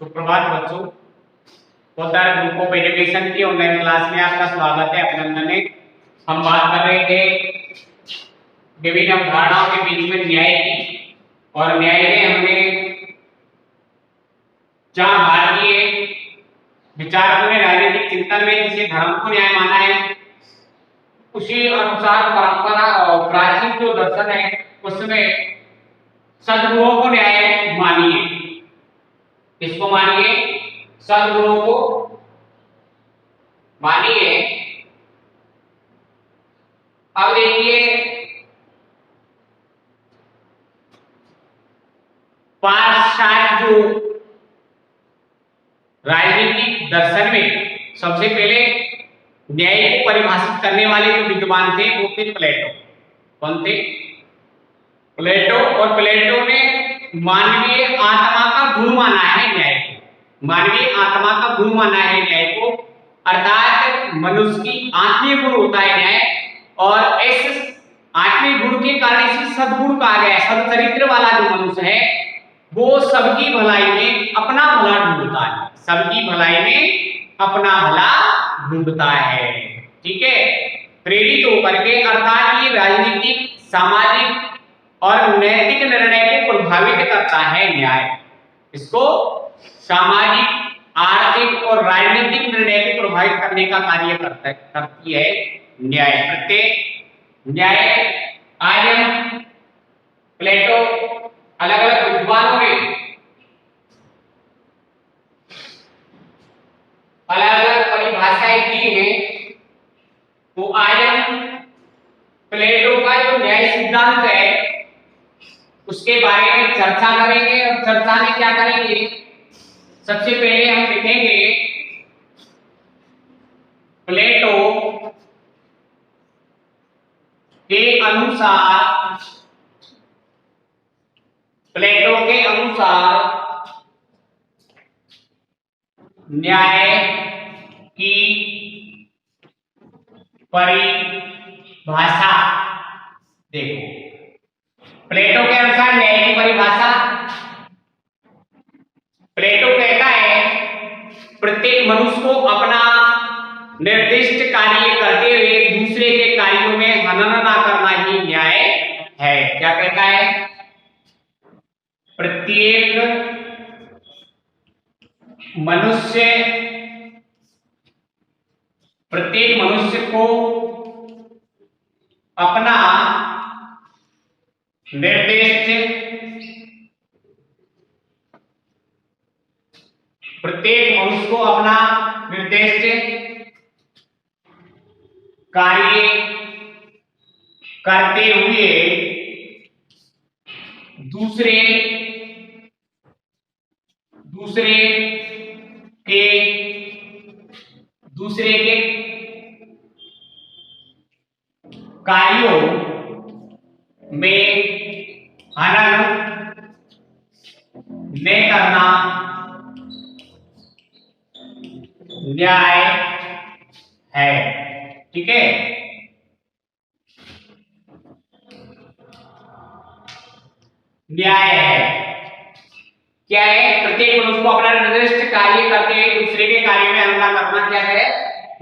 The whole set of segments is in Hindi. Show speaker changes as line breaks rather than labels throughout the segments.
सुप्रभात बच्चों, पोद्दार ग्रुप ऑफ एजुकेशन की ऑनलाइन क्लास में आपका स्वागत है, अभिनंदन है। हम बात कर रहे थे विभिन्न अवधारणाओं के बीच में न्याय की, और न्याय में हमने जहां भारतीय विचारकों ने राजनीतिक चिंतन में जिसे धर्म को न्याय माना है, उसी अनुसार परंपरा और प्राचीन जो दर्शन है उसमें सद्गुणों को न्याय मानिए। किसको मानिए? सद्गुणों को मानिए। अब देखिए, पाश्चात्य जो राजनीतिक दर्शन में सबसे पहले न्याय को परिभाषित करने वाले जो विद्वान थे वो थे प्लेटो। कौन थे? प्लेटो। और प्लेटो ने मानवीय आत्मा का गुण माना है न्याय को। मानवीय आत्मा का गुण माना है न्याय को, अर्थात मनुष्य की आत्मीय गुण होता है न्याय, और इस आत्मीय गुण के कारण इसे सद्गुण कहा गया है। सच्चरित्र वाला जो मनुष्य है वो सबकी भलाई में अपना भला ढूंढता है, सबकी भलाई में अपना भला ढूंढता है। ठीक है, प्रेरित होकर के, अर्थात ये राजनीतिक, सामाजिक और नैतिक निर्णय को प्रभावित करता है न्याय। इसको सामाजिक, आर्थिक और राजनीतिक निर्णय को प्रभावित करने का कार्य करती है न्याय। प्रत्येक न्याय आज हम प्लेटो, अलग अलग विद्वानों ने अलग अलग परिभाषाएं दी हैं, तो आज हम प्लेटो का जो न्याय सिद्धांत है उसके बारे में चर्चा करेंगे। और चर्चा में क्या करेंगे? सबसे पहले हम लिखेंगे प्लेटो के अनुसार, प्लेटो के अनुसार न्याय की परिभाषा। देखो, प्लेटो के अनुसार न्याय की परिभाषा, प्लेटो कहता है प्रत्येक मनुष्य को अपना निर्दिष्ट कार्य करते हुए दूसरे के कार्यों में हनन ना करना ही न्याय है। क्या कहता है? प्रत्येक मनुष्य को अपना निर्दिष्ट, प्रत्येक मनुष्य को अपना निर्दिष्ट कार्य करते हुए दूसरे के कार्यों में हनन न करना न्याय है। ठीक है, न्याय है। क्या है? प्रत्येक मनुष्य को अपना निर्दिष्ट कार्य करते हुए दूसरे के कार्य में हनन न करना क्या है?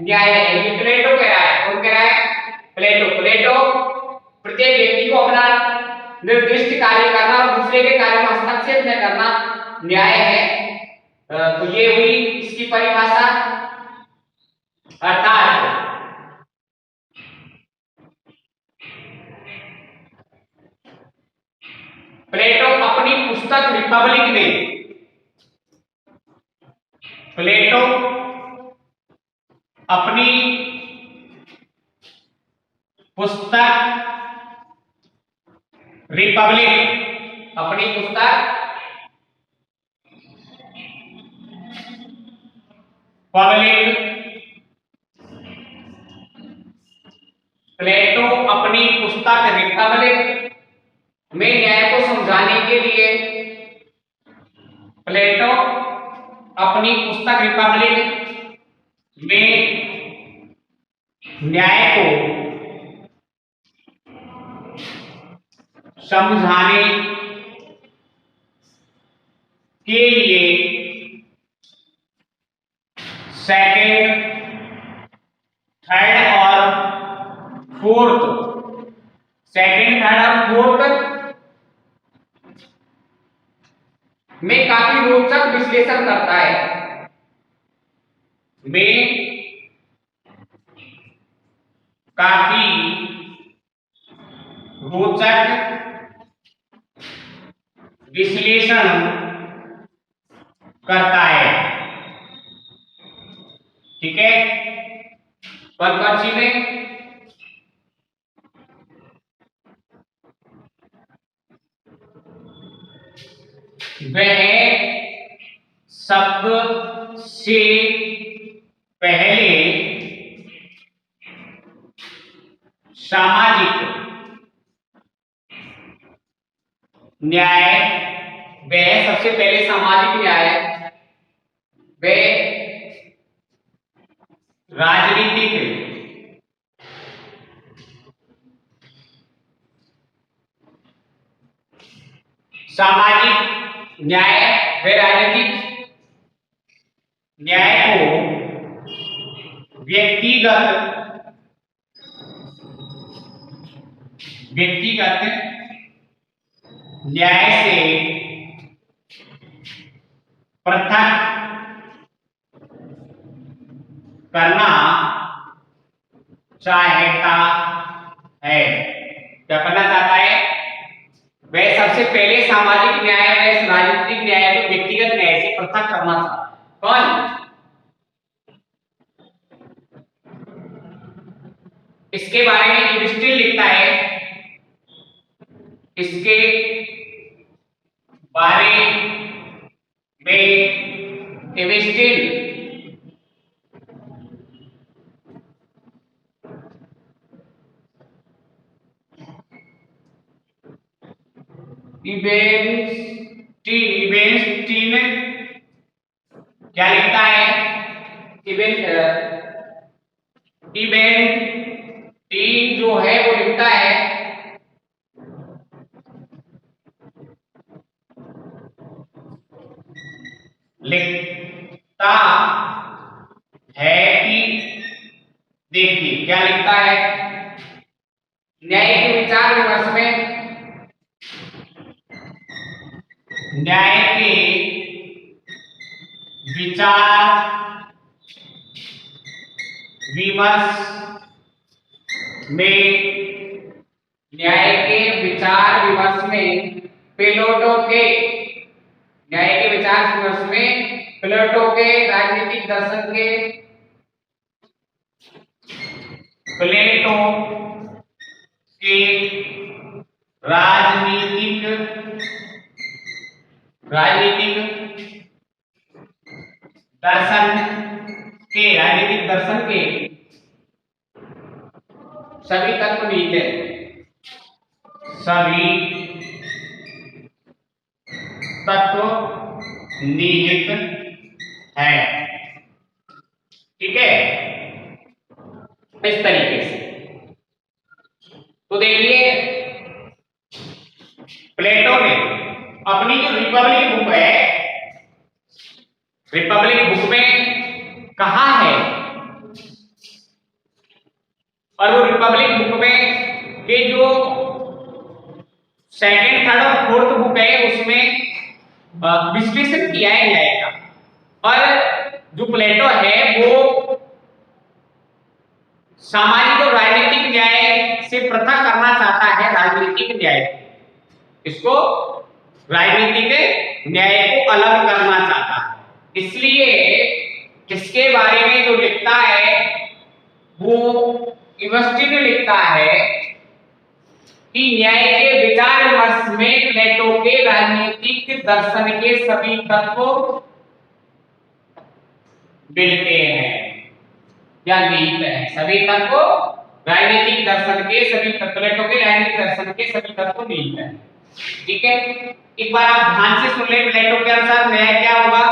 न्याय है। ये प्लेटो कह रहा है। कौन कह रहा है? प्लेटो प्रत्येक व्यक्ति को अपना निर्दिष्ट कार्य करना और दूसरे के कार्य में हस्तक्षेप न करना न्याय है। तो ये हुई इसकी परिभाषा। अर्थात प्लेटो अपनी पुस्तक रिपब्लिक में, प्लेटो अपनी पुस्तक रिपब्लिक, अपनी पुस्तक पब्लिक, प्लेटो अपनी पुस्तक रिपब्लिक में न्याय को समझाने के लिए, प्लेटो अपनी पुस्तक रिपब्लिक में न्याय को समझाने के लिए सेकंड, थर्ड और फोर्थ, सेकंड, थर्ड और फोर्थ में काफी रोचक विश्लेषण करता है, में काफी रोचक विश्लेषण करता है। ठीक है, कौन कौन सी में? वह सबसे पहले सामाजिक न्याय, वह सबसे पहले सामाजिक न्याय, वह राजनीतिक सामाजिक न्याय व राजनीतिक न्याय को व्यक्तिगत न्याय से पृथक करना चाहता है। क्या करना चाहता है? वह सबसे पहले सामाजिक न्याय व राजनीतिक न्याय को व्यक्तिगत न्याय से पृथक करना चाहता है। कौन? इसके बारे में युधिष्ठिर लिखता है, इसके बारे में युधिष्ठिर इवेंस्टीन क्या लिखता है? इवेंस्टीन जो है वो लिखता है कि देखिए क्या लिखता है, न्याय के विचार विमर्श में, न्याय के विचार विमर्श में, न्याय के विचार विमर्श में प्लेटो के, न्याय के विचार विमर्श में प्लेटो के राजनीतिक दर्शन के, प्लेटो के राजनीतिक दर्शन के सभी तत्व निहित है, सभी तत्व निहित है। ठीक है, इस तरीके से तो देखिए प्लेटो ने अपनी जो रिपब्लिक बुक है, रिपब्लिक बुक में कहा है, और वो रिपब्लिक बुक में के जो सेकंड, थर्ड और फोर्थ बुक है उसमें विश्लेषण किया है न्याय का। और जो प्लेटो है वो सामाजिक और राजनीतिक न्याय से पृथक करना चाहता है राजनीतिक न्याय, इसको राजनीतिक न्याय को अलग करना चाहता है। इसलिए इसके बारे में जो लिखता है वो युधिष्ठिर लिखता है कि न्याय के विचार विमर्श में प्लेटो के राजनीतिक दर्शन के सभी तत्व मिलते हैं या निहित है, सभी तत्व राजनीतिक दर्शन के सभी तत्व, प्लेटो के राजनीतिक दर्शन के सभी तत्व निहित है। ठीक है, एक बार आप ध्यान से सुन ले, प्लेटो के अनुसार न्याय क्या होगा?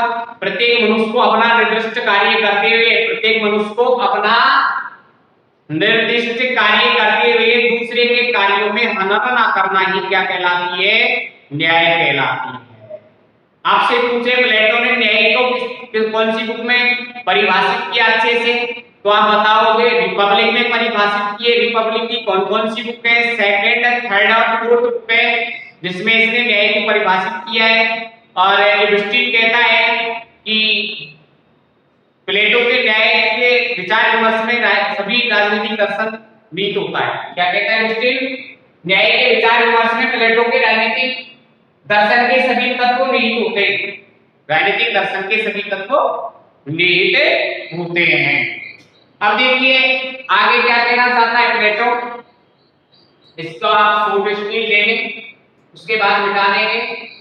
प्रत्येक मनुष्य को अपना निर्दिष्ट कार्य करते हुए, प्रत्येक मनुष्य को अपना निर्दिष्ट कार्य करते हुए दूसरे के कार्यों में हनन ना करना ही क्या कहलाती है? न्याय कहलाती है। आपसे पूछे प्लेटो ने न्याय को कौन सी बुक में परिभाषित किया अच्छे से, तो आप बताओगे रिपब्लिक में परिभाषित किए। रिपब्लिक की कौन कौन सी बुक है? सेकंड, थर्ड और फोर्थ बुक है जिसमें इसने न्याय को परिभाषित किया है। और एगस्टीन कहता है कि प्लेटो के न्याय के विचार विमर्श में सभी राजनीतिक दर्शन नीत होता है। क्या कहता है एगस्टीन? न्याय के विचार विमर्श में प्लेटो के राजनीतिक दर्शन के सभी तत्व निहित होते हैं। राजनीतिक दर्शन के सभी तत्व निहित होते हैं। अब देखिए आगे क्या कहना चाहता है प्लेटो। इसको आप शॉर्ट स्क्रीन ले लें, उसके बाद मिटा देंगे।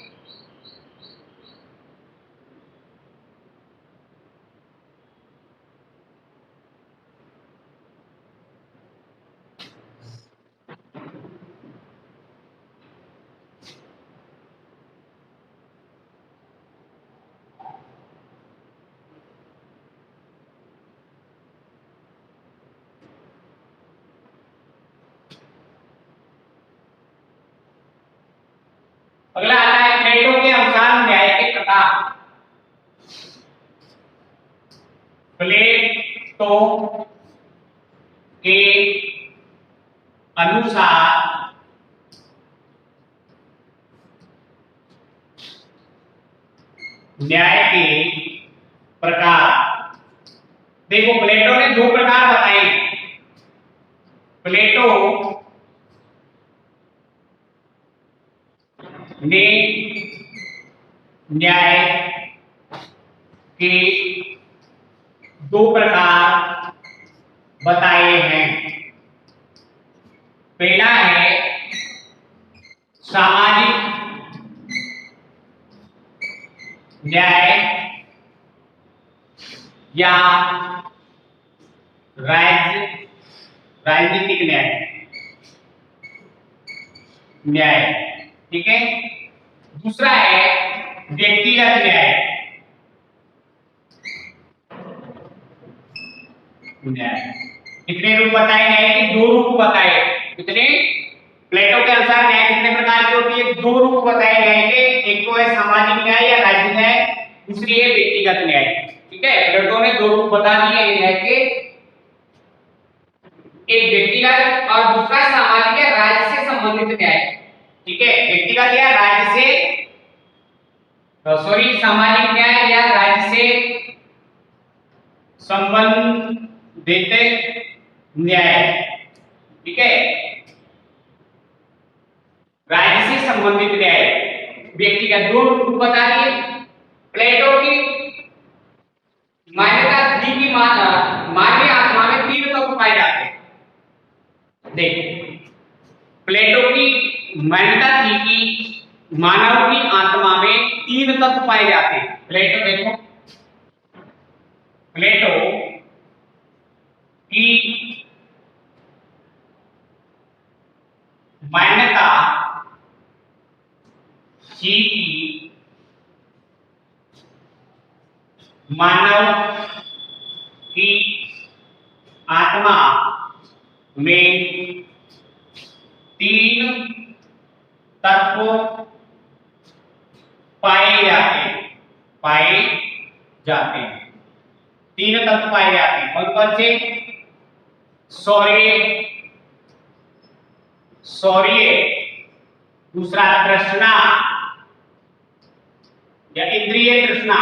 अगला आता है प्लेटो के अनुसार न्याय के प्रकार। प्लेटो के अनुसार न्याय के प्रकार। देखो प्लेटो ने दो प्रकार बताए। प्लेटो ने न्याय के दो प्रकार बताए हैं। पहला है सामाजिक न्याय या राजनीतिक न्याय, ठीक है। दूसरा है व्यक्तिगत न्याय। कितने रूप बताए? न्याय के दो रूप बताए। कितने? प्लेटो के अनुसार न्याय कितने प्रकार की होती है? दो रूप बताए न्याय के। एक तो है सामाजिक न्याय या राज्य न्याय, दूसरी है व्यक्तिगत न्याय, ठीक है। प्लेटो ने दो रूप बता दिए न्याय के, एक व्यक्तिगत और दूसरा सामाजिक या राज्य से संबंधित न्याय, ठीक है। व्यक्तिगत या राज्य से सामाजिक न्याय या राज्य से संबंधित न्याय, ठीक है। राज्य से संबंधित न्याय, व्यक्तिगत, दो रूप बता दिए। प्लेटो की मान्यता थी कि मानवीय आत्मा में तीन तत्व पाए जाते हैं। देखो प्लेटो की मान्यता थी कि मानव की आत्मा में तीन तत्व पाए जाते हैं। प्लेटो देखो, प्लेटो की मान्यता थी कि मानव की आत्मा में तीन तत्व पाए जाते हैं। तीन तत्व पाए जाते हैं। कौन कौन से? शौर्य, दूसरा तृष्णा या इंद्रिय तृष्णा,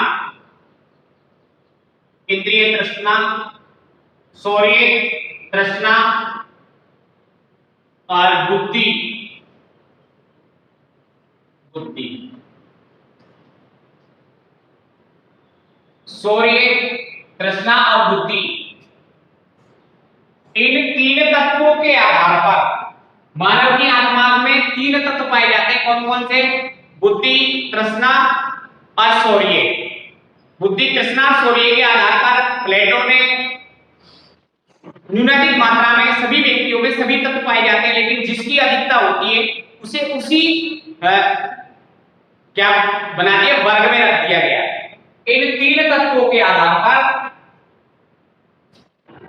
शौर्य, तृष्णा और बुद्धि। शौर्य, तृष्णा और बुद्धि, इन तीन तत्वों के आधार पर मानव की आत्मा में तीन तत्व पाए जाते हैं। कौन कौन से? बुद्धि, तृष्णा और शौर्य। बुद्धि, तृष्णा और शौर्य के आधार पर प्लेटो ने न्यूनाधिक मात्रा में सभी व्यक्तियों में सभी तत्व पाए जाते हैं, लेकिन जिसकी अधिकता होती है उसे उसी क्या बना दिया? वर्ग में रख दिया गया। इन तीन तत्वों के आधार पर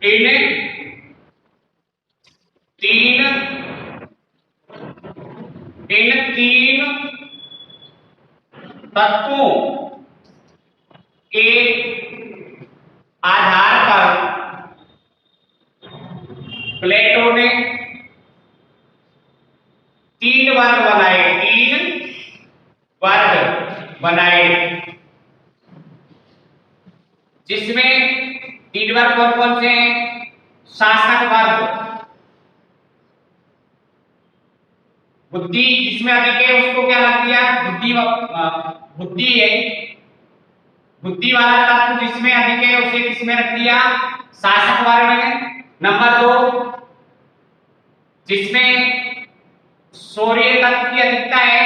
इन तीन तत्वों के आधार पर प्लेटो ने 3 वर्ग बनाए, 3 वर्ग बनाए, जिसमें 3 वर्ग कौन कौन से हैं? शासक वर्ग, बुद्धि जिसमें अधिक है उसको क्या रख दिया? बुद्धि है, बुद्धि वाला तत्व जिसमें अधिक है उसे किसमें रख दिया? शासक वर्ग में। नंबर 2, जिसमें शौर्य तत्व की अधिकता है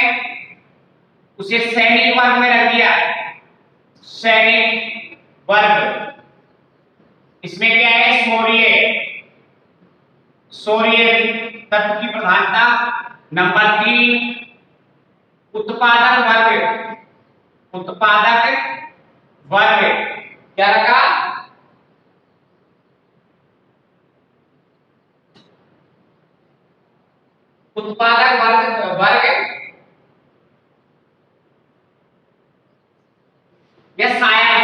उसे सैनिक वर्ग में रख दिया, सैनिक वर्ग। इसमें क्या है? शौर्य तत्व की प्रधानता। नंबर 3, उत्पादक वर्ग क्या रखा? उत्पादक वर्ग या सहायक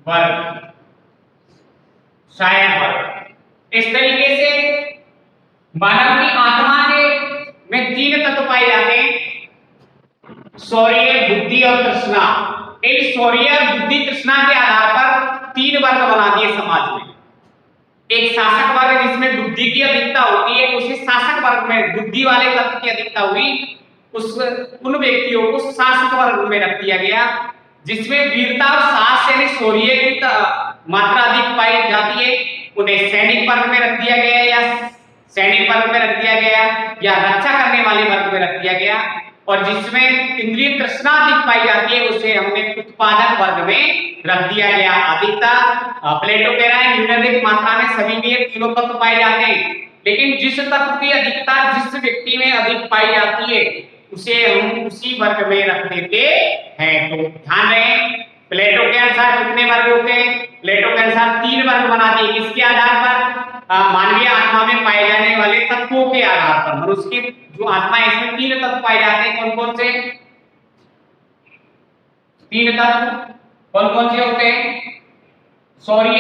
वर्ग। इस तरीके से मानव की आत्मा में 3 तत्व पाए जाते हैं, शौर्य, बुद्धि और तृष्णा। इन शौर्य और बुद्धि तृष्णा के आधार पर 3 वर्ग बना दिए समाज में। एक शासक वर्ग जिसमें बुद्धि की अधिकता होती है, उसी शासक वर्ग में बुद्धि वाले तत्व की अधिकता हुई, उन व्यक्तियों को शासक वर्ग में रख दिया गया। जिसमें वीरता और साहस यानी शौर्य की मात्रा अधिक पाई जाती है, उन्हें सैनिक वर्ग में रख दिया गया, या रक्षा करने वाले वर्ग में रख दिया गया। और जिसमें इंद्रिय तृष्णा अधिक पाई जाती है उसे हमने उत्पादक वर्ग में रख दिया गया। अधिकता प्लेटो कह रहा है निम्नलिखित मात्रा में सभी में तीनों तत्व पाए जाते हैं, लेकिन जिस तत्व की अधिकता जिस व्यक्ति में अधिक पाई जाती है उसे हम उसी वर्ग में रख देते हैं। तो ध्यान रहे, प्लेटो के अनुसार कितने वर्ग होते हैं? प्लेटो के अनुसार 3 वर्ग बना दिए। किसके आधार पर? मानवीय आत्मा में पाए जाने वाले तत्वों के आधार पर। मनुष्य की जो आत्मा है इसमें 3 तत्व पाए जाते हैं। कौन कौन से 3 तत्व? कौन कौन से होते हैं? शौर्य,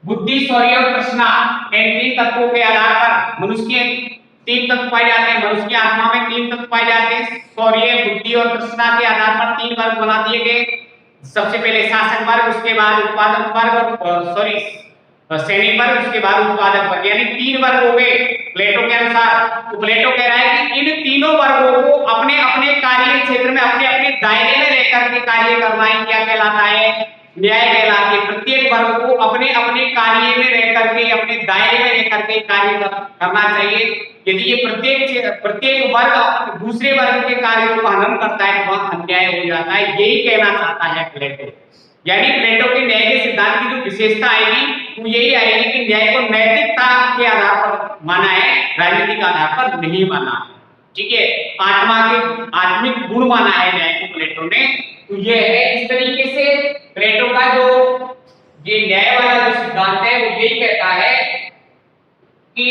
बुद्धि, शौर्य और तृष्णा। इन 3 तत्वों के आधार पर मनुष्य के 3 तत्व पाए जाते हैं। मनुष्य की आत्मा में 3 तत्व पाए जाते हैं। शौर्य, बुद्धि और तृष्णा के आधार पर 3 वर्ग बना दिए गए। सबसे पहले शासक वर्ग, उसके बाद उत्पादक वर्ग और सैनिक वर्ग, उसके बाद उत्पादक वर्ग, यानी 3 वर्ग हो गए प्लेटो के अनुसार। तो प्लेटो कह रहा है कि इन तीनों वर्गों को अपने अपने कार्य क्षेत्र में अपने अपने दायरे में रहकर के कार्य करना ही क्या कहलाता है? न्याय कहलाती है। प्रत्येक वर्ग को अपने अपने कार्य में रहकर के, अपने दायरे में रहकर के कार्य करना चाहिए। यदि ये प्रत्येक वर्ग दूसरे वर्ग के कार्यों का हनन करता है तो वह अन्याय हो जाता है। यही कहना चाहता है प्लेटो। यानी प्लेटो के न्याय के सिद्धांत की जो विशेषता आएगी वो यही आएगी कि न्याय को नैतिकता के आधार पर माना है, राजनीतिक आधार पर नहीं माना है। ठीक है, आत्मा के आत्मिक गुण माना है न्याय को प्लेटो ने। तो ये है, इस तरीके से प्लेटो का जो ये न्याय वाला जो सिद्धांत है वो यही कहता है कि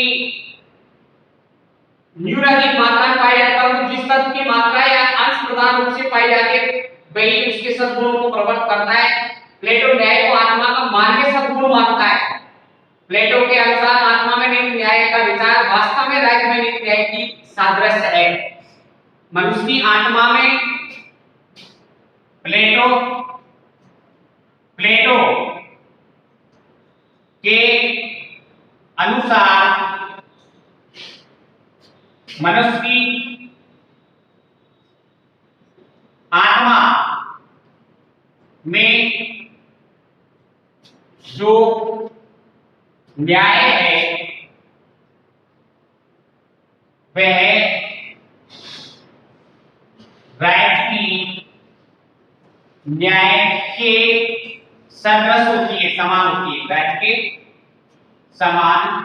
न्यूनतम मात्रा में पाई जाता है, जिस तत्व की मात्रा या अंश प्रधान रूप से पाई जाती है वही उसके सद्गुणों को प्रकट करता है। प्लेटो न्याय को आत्मा का मानवीय सद्गुण मानता है। प्लेटो के अनुसार आत्मा में निहित न्याय का विचार वास्तव में राज्य में निहित न्याय की सादृश्य है। मनुष्य की आत्मा में प्लेटो के अनुसार मनुष्य की आत्मा में जो न्याय है वह राइट की न्याय के सदृश होती है, समान होती है, राइट के समान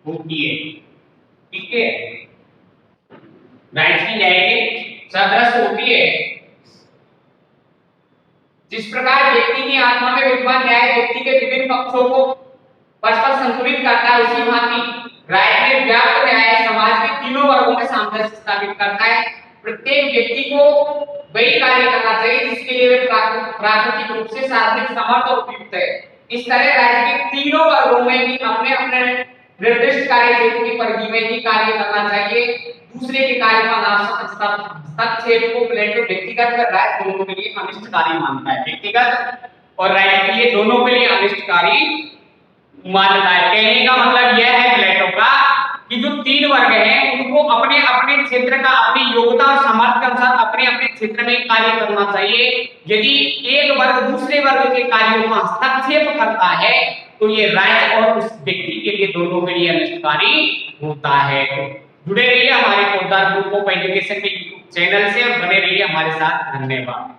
होती है। ठीक है, राइट की न्याय के सदृश होती है। जिस प्रकार व्यक्ति की आत्मा में विद्यमान न्याय व्यक्ति के विभिन्न पक्षों को परस्पर संतुलित करता है, उसी भांति राइट में व्याप्त न्याय समाज के तीनों वर्गों में सामंजस्य स्थापित करता है। प्रत्येक व्यक्ति को वही कार्य करना चाहिए जिसके लिए वे प्राकृतिक रूप से शारीरिक समर्थ और उपयुक्त है। इस तरह राज्य के तीनों वर्गों में भी अपने अपने निर्दिष्ट कार्य क्षेत्र की परिधि में ही कार्य करना चाहिए। दूसरे के कार्य का हस्तक्षेप को प्लेटो व्यक्तिगत व राज्य दोनों के लिए अनिष्टकारी मानता है। व्यक्तिगत और राज्य के लिए दोनों के लिए अनिष्टकारी मानता है। कहने का मतलब यह है प्लेटो का कि जो तीन वर्ग हैं उनको अपने अपने क्षेत्र का अपनी योग्यता और सामर्थ्य के अनुसार अपने अपने क्षेत्र में कार्य करना चाहिए। यदि एक वर्ग दूसरे वर्ग के कार्यों में हस्तक्षेप करता है तो ये राज्य और उस व्यक्ति के लिए दोनों के लिए अनिष्टकारी होता है। तो जुड़े रहिए हमारे पोद्दार ग्रुप ऑफ एजुकेशन के यूट्यूब चैनल से और बने रहिए हमारे साथ। धन्यवाद।